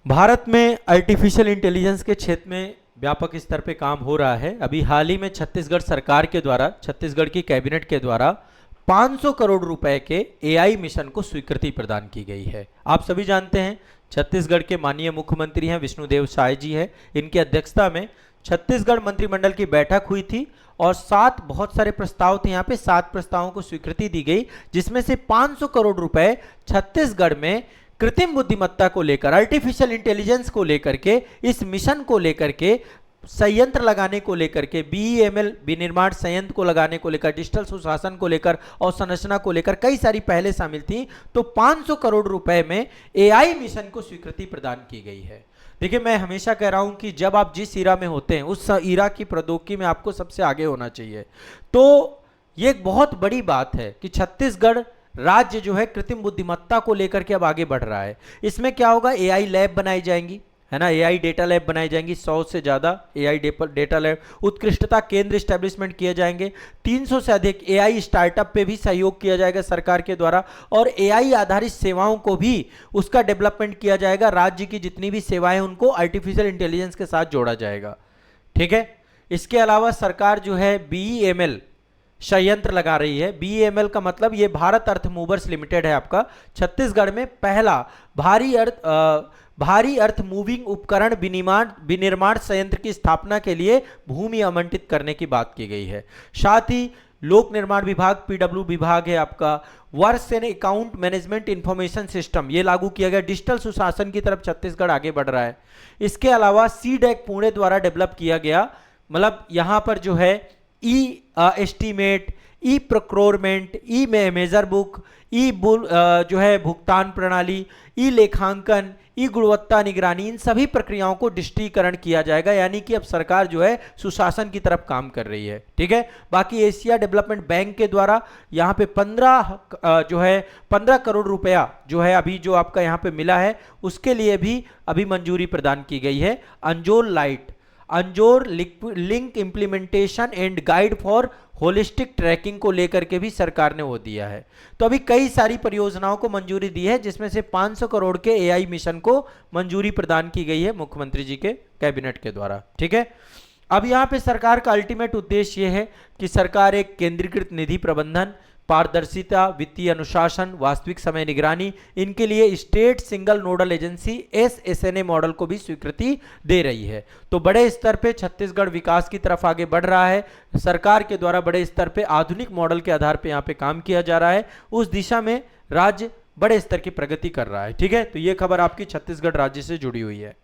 भारत में artificial intelligence के क्षेत्र में व्यापक स्तर पे काम हो रहा है। अभी हाल ही में छत्तीसगढ़ सरकार के द्वारा, छत्तीसगढ़ की कैबिनेट के द्वारा 500 करोड़ रुपए के एआई मिशन को स्वीकृति प्रदान की गई है। आप सभी जानते हैं छत्तीसगढ़ के माननीय मुख्यमंत्री हैं विष्णुदेव साय जी हैं। इनकी अध्यक्षता में छत्तीसगढ़ मंत्रिमंडल की बैठक हुई थी और बहुत सारे प्रस्ताव थे। यहाँ पे 7 प्रस्तावों को स्वीकृति दी गई, जिसमें से 500 करोड़ रुपए छत्तीसगढ़ में कृत्रिम बुद्धिमत्ता को लेकर, आर्टिफिशियल इंटेलिजेंस को लेकर के, इस मिशन को लेकर के, संयंत्र लगाने को लेकर के, बीईएमएल विनिर्माण संयंत्र को लगाने को लेकर, डिजिटल सुशासन को लेकर और संरचना को लेकर कई सारी पहले शामिल थी। तो 500 करोड़ रुपए में एआई मिशन को स्वीकृति प्रदान की गई है। देखिए, मैं हमेशा कह रहा हूं कि जब आप जिस ईरा में होते हैं उस ईरा की प्रौद्योगिकी में आपको सबसे आगे होना चाहिए। तो ये एक बहुत बड़ी बात है कि छत्तीसगढ़ राज्य जो है कृत्रिम बुद्धिमत्ता को लेकर के अब आगे बढ़ रहा है। इसमें क्या होगा, एआई लैब बनाई जाएंगी, है ना, एआई डेटा लैब बनाई जाएंगी, 100 से ज़्यादा एआई डेटा लैब, उत्कृष्टता केंद्र स्टैब्लिशमेंट किए जाएंगे, 300 से अधिक एआई स्टार्टअप पे भी सहयोग किया जाएगा सरकार के द्वारा, और एआई आधारित सेवाओं को भी उसका डेवलपमेंट किया जाएगा। राज्य की जितनी भी सेवाएं उनको आर्टिफिशियल इंटेलिजेंस के साथ जोड़ा जाएगा। ठीक है। इसके अलावा सरकार जो है बीईएमएल संयंत्र लगा रही है। बीईएमएल का मतलब ये भारत अर्थ मूवर्स लिमिटेड है आपका, छत्तीसगढ़ में पहला भारी अर्थ मूविंग उपकरण विनिर्माण संयंत्र की स्थापना के लिए भूमि आवंटित करने की बात की गई है। साथ ही लोक निर्माण विभाग, पीडब्ल्यू विभाग है आपका, works and account management information system ये लागू किया गया। डिजिटल सुशासन की तरफ छत्तीसगढ़ आगे बढ़ रहा है। इसके अलावा सीडैक पुणे द्वारा डेवलप किया गया, मतलब यहां पर जो है e estimate, e procurement, e measure book, e जो है भुगतान प्रणाली, ई लेखांकन, ई गुणवत्ता निगरानी, इन सभी प्रक्रियाओं को डिजिटीकरण किया जाएगा। यानी कि अब सरकार जो है सुशासन की तरफ काम कर रही है। ठीक है। बाकी एशिया डेवलपमेंट बैंक के द्वारा यहाँ पे 15 करोड़ रुपया जो है अभी जो आपका यहाँ पे मिला है, उसके लिए भी अभी मंजूरी प्रदान की गई है। Anjor link implementation and guide for holistic tracking को लेकर के भी सरकार ने वो दिया है। तो अभी कई सारी परियोजनाओं को मंजूरी दी है, जिसमें से 500 करोड़ के एआई मिशन को मंजूरी प्रदान की गई है मुख्यमंत्री जी के कैबिनेट के द्वारा। ठीक है। अब यहाँ पे सरकार का अल्टीमेट उद्देश्य ये है कि सरकार एक केंद्रीकृत निधि प्रबंधन, पारदर्शिता, वित्तीय अनुशासन, वास्तविक समय निगरानी, इनके लिए state single nodal agency SSNA model को भी स्वीकृति दे रही है। तो बड़े स्तर पे छत्तीसगढ़ विकास की तरफ आगे बढ़ रहा है। सरकार के द्वारा बड़े स्तर पे आधुनिक मॉडल के आधार पे यहाँ पे काम किया जा रहा है। उस दिशा में राज्य बड़े स्तर की प्रगति कर रहा है। ठीक है। तो ये खबर आपकी छत्तीसगढ़ राज्य से जुड़ी हुई है।